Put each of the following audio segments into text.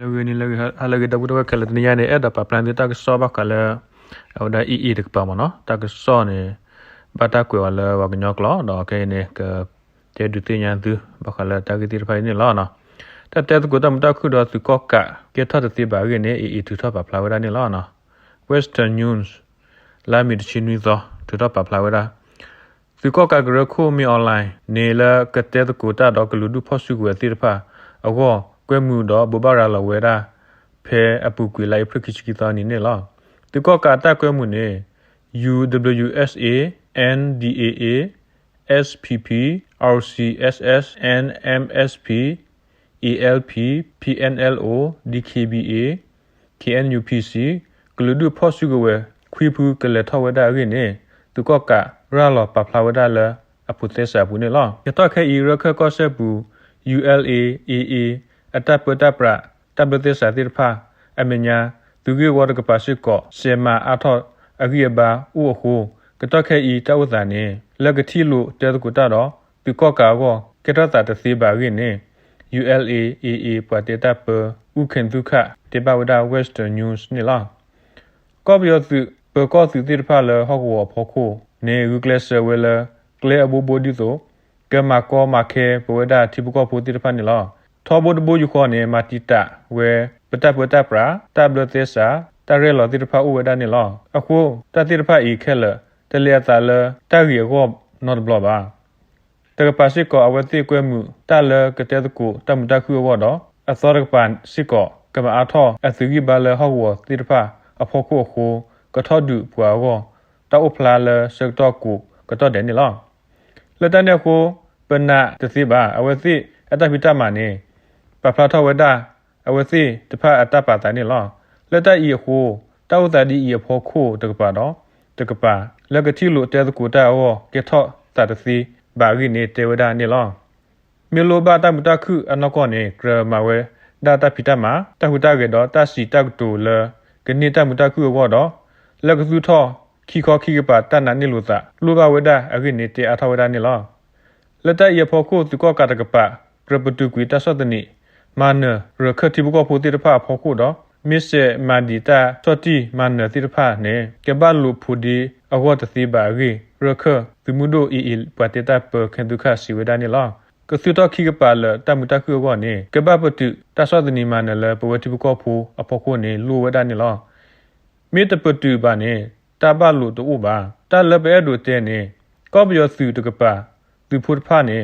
Lagi ni lagi halagi da budak kala ni yani ada pa plan ta so ba kala ada ii dik pa mo no ta ka so ni ba ta kwe wala wa gnok lo do ke ni ka te du ti nya tu ba kala ta ki ti fa ni lo no ta te ko ta ta khu do tu ko ka ke ta ti ba ge ni ii tu ta pa pla wa ni lo no Western News la mi chi ni zo tu ta pa pla wa tu ko ka gro khu mi online ni la ka te ko ta do ka lu du pho su ko ti pa agoကွဲမှုတော့ဘဘရာလဝဲတာဖဲအပူကွေလိုက်ဖခိချကီတာနီနေလားဒီကောကာတာကွဲမှုနေ UWSA NDAA SPP RCSS NMSP ELP PNLO DKBA KNUPC ကလူဒုဖောဆုကဝဲခွေဖူကလေထဝဲတာရင်းနေဒီကောကာရာလပပလာဝဲတာလအပူသက်စာဘူးနေလားရတော့ခဲဤရခကောဆက်ဘူး ULAAAအတပတပရတဘတစာတိဖာအမညာသူကေဝရကပါရှိကောစေမာအထောအဂိယဘာဥဟုကတခဲဤတဝဇာနေလကတိလိုတဲကုတာတော့ဒီကောကာကောကေတတာတစီဘာရင်းနေ ULAAA ပတတပဥခင်ဒုခတေဘဝဒ Western News နေလားကောပြောသူပကောသူတိဖာလဟောကောဖောခိုနေဂူကလဆဝဲလကလေအဘူဘိုဒီဆိုကမကောမခဲပဝဒတိပကောဖိုတိဖာနေလားထောဘဒဘယခောနေမာတီတာဝဲပတပတပရာတဘလသေစာတရဲလောတိဖာဥဝဒနေလောအခုတတိဖာဤခဲလတလျတာလတရီကောနော့ဘလဘာတကပါစိကောအဝတိကွဲမှုတလကတဲ့ကူတမတခုဝတော့အစောရပန်စိကောကမအားထောအသုဂိဘလဟောဝတိဖာအဖို့ခုခုကထောဒုပွာကောတောဖလာလစတော့ကူကတော့တယ်နေလောလက်တန်တဲ့ကိုပနာတသိပါအဝတိအတပိတမနေပပလာထဝဒအဝစီတဖအတပတာနေလောလက်တဤဟုတောတဒီဤဖို့ခိုတကပါတော့တကပါလက်ကတိလိုတဲကူတာအောကေထောတတစီဘာဂိနေတေဝဒနေလောမြေလိုဘာတမတခုအနကောနေဂရမဝဲဒါတပိတမတဟုတကေတော့တစီတကတူလဂနိတမတခုအောတော့လက်ကစုထောခိခောခိကပါတနနေလိုသာလိုဘဝဒအဂိနေတေအထဝဒနေလောလက်တဤဖို့ခိုသူကောကတကပါဂရပတုကွေတဆောတနိမာနရခတိဘကောဖိုတိတဖာဖောခုတော့မစ်စေမာဒီတာစောတိမာနတိတဖာနေကဘလူဖူဒီအဝတ်တိဘာဂီရခသူမှုဒိုအီပတတပခေဒုခစီဝဒနီလာကစုတော့ခိကပါလတမှုတခုကောနေကဘပတုတဆောတနီမာနလပဝတိဘကောဖိုအဖောခုနေလူဝဒနီလာမေတပတုဘာနေတဘလူတူဘာတလဘဲဒိုတဲနေကောပြောစုတကပါသူဖုတ်ဖာနေ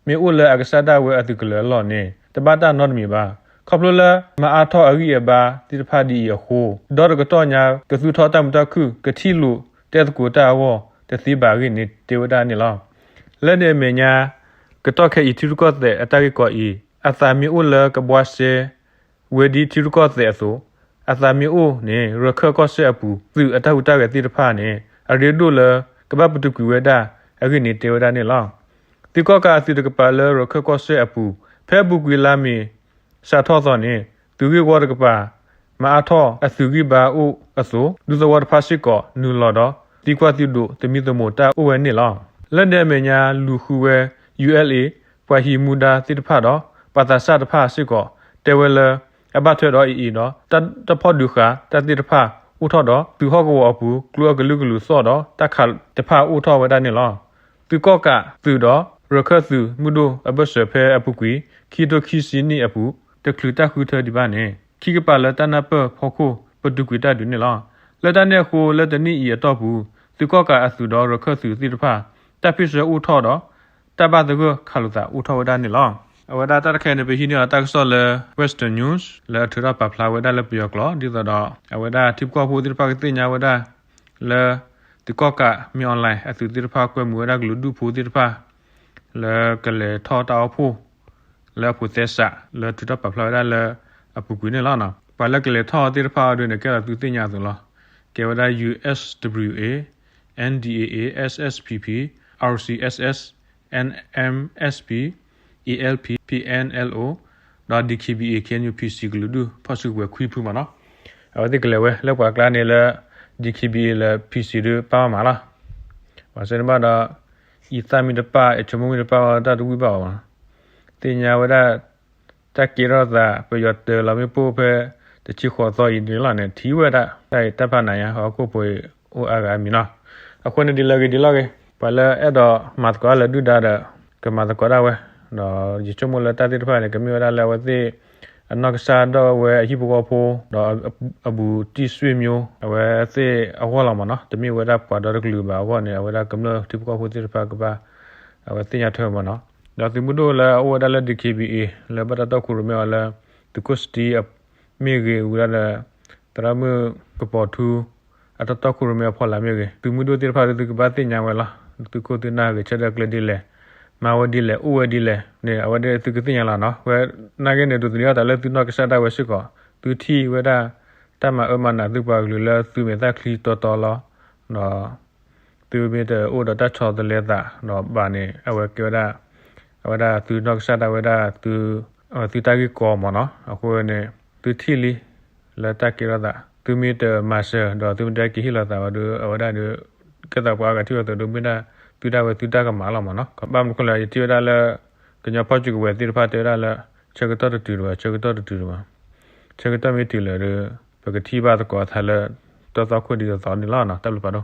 မေဥလအကဆဒဝဲအတုကလလောနေတပတ်တာနော့မီပါခေါပလလမအားထောအဂိယဘာတိဖာဒီယဟိုဒေါ်ကတော့ညာကစုထောတမ်တခုကတိလူတဲတကူတာဝတသိဘာဂိနေတေဝဒနေလောလက်နေမညာကတော့ခဲအတီရကောတဲ့အတကိကောဤအသမီဥလကဘွားစေဝေဒီတီရကောတဲ့အဆိုအသမီဥနေရခကောဆေအပူသူအတဟုတကတိတဖာနေအရေဒုလကဘပတုကွေဝဒအဂိနေတေဝဒနေလောတိကောကအစီတကပါလရခကောဆေအပူဖဲဘူကွေလာမီစာထောသောနေသူကေဝရကပါမအားထောအစုဂိဘာဥအစုဒုဇဝရဖာရှိကောနူလော်တော့တိကွာတိဒုတမိသမတာဥဝဲနေလောလက်နေမညာလူခုဝဲ ULA ပွာဟီမူဒါတိတဖတော့ပတာဆတ်တဖရှိကောတေဝလအဘထွေတော့ဤနော်တဖော့ဒုခတတိတဖဥထောတော့သူဟောကောအပူကလူကလူကလူစော့တော့တခါတဖဥထောဝဒနေလောသူကောကသူတော့ရခသုမှုဒိုအဘဆဖဲအပုကွေခီတိုခီစီနီအပုတကလူတခုထဒီပါနေခိကပါလတနာပဖောခိုပဒုကွေတဒုနေလောလက်တနေခိုလက်တနီဤအတော့ဘူးသူကောကအစုတော်ရခသုစီတဖာတပိစဥထောတော့တဘတကခလူတာဥထောဝဒနေလောအဝဒတာခဲနေပိဟိနေအတက်ဆောလေ Western News လဲထရပပလာဝဒလပယောကလောဒီတော့အဝဒတိကောဖိုဒီပါကတိညာဝဒလဲဒီကောကမီအွန်လိုင်းအစုတိဖာကွဲမူရကလူဒုဖိုဒီတဖာလဲကလေထောတောက်ဖို့လဲဖူသက်စာလဲထူတော့ပပလာဒါလဲအပူကွေးနေလားနော်ပါလကလေထောတိဖာတွင်ကဲသူတင်ညာဆိုလားကဲဝဒါ USWA NDAA SSPP RCSS NMSP ELP PNLO DKBA KNUPC ဂလူဒုဖဆုဝဲခွေးဖူးမနော်အဲ့ဒီကလေဝဲလောက်ပါကလာနေလဲ DKBA လဲ PC ဒပါမှာလားဘာစနေပါတော့ဤသမီးတပါအချမုံတပါတာတူပါပါတင်ညာဝဒ ta kira da pe yo te la me po pe te chi kho so yi ni la ne thi we da dai ta pa na ya ho ko po o a ga mi na a ko ne di la ge pa la e do mat ko la du da ke mat ko da we do ji chu mo la ta ti pa ne ke mi da la we ti anok sa do we hi po ko po do abu ti swi myo we ti a ho la ma no te mi we da pa do lu ba wo ne we da ke mo ti po ko ti pa ka ba we ti nya thwe ma no da ti mu do la o da la di kba la ba da ku ru me la tu ko sti mi ge u da la tra mu ko po thu a ta ku ru me pho la mi ge tu mu do ti pa tu ka ba ti nya we la tu ko ti na ge cha da kle di le ma wa di le u wa di le ne a wa de tu ka ti nya la no we na ge ne tu ti ya da le tu no ka sa da we shi ko tu thi we da ta ma ma na tu pa lu la tu me ta kli to la no tu me de o da ta cho de le da no ba ne a we ke da wa da tu nok sa da wa da tu ta ki ko mo no a ko ne tu thi li la ta ki ra da tu mi de ma se do tu da ki hi la da wa do wa da do ka da pa ga ti wa do mi da tu da wa tu da ka ma la mo no ka ba mo ko la ti wa da la ka nya pa ju ko we ti pa te da la che ka to tu wa che ka to tu wa che ka to mi ti le de ba ka ti ba da ko tha la to ko di da ni la na ta lu pa do